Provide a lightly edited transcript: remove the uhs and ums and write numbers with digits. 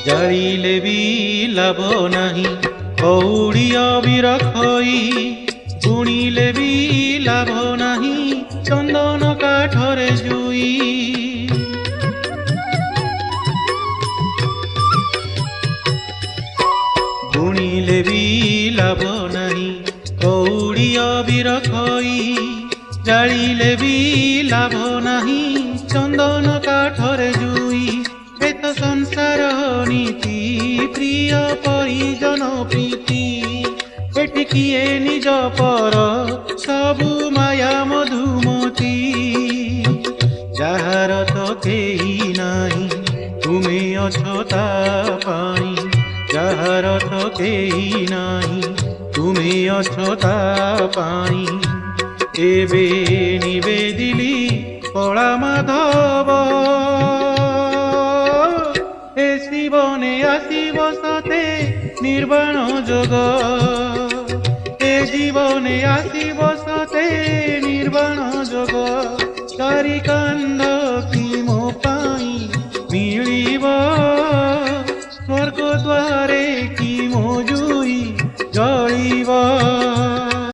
ଜାଳିଲେ ବି ଲାଭ ନାହିଁ କଉଡ଼ି ଅବିରଖଇ, ବୁଣିଲେ ବି ଲାଭ ନାହିଁ ଚନ୍ଦନ କାଠରେ ଜୁଇ। ବୁଣିଲେ ବି ଲାଭ ନାହିଁ କଉଡ଼ି ଅବିରଖଇ, ଜାଳିଲେ ବି ଲାଭ ନାହିଁ ଚନ୍ଦନ କାଠରେ ଜୁଇ। ଏ ତ ସଂସାର ନୀତି ପ୍ରିୟ ପରିଜନ ପ୍ରୀତି, ଏଠି କିଏ ନିଜ ପର ସବୁ ମାୟା ମଧୁମତି। ଯାହାର ତ କେହି ନାହିଁ ତୁମେ ଅଛ ତା ପାଇଁ, ଯାହାର ତ କେହି ନାହିଁ ତୁମେ ଅଛ ତା ପାଇଁ। ଏବେ ନିବେଦିଲି କଳା ମାଧବ, ଏ ଶିବନେ ଆସିବ ସତେ ନିର୍ବାଣ ଯୋଗ, ଏ ଜୀବନେ ଆସିବ ସତେ ନିର୍ବାଣ ଯୋଗ। ତାରି କାନ୍ଦ କି ମୋ ପାଇଁ ମିଳିବ ସ୍ୱର୍ଗ ଦ୍ୱାରେ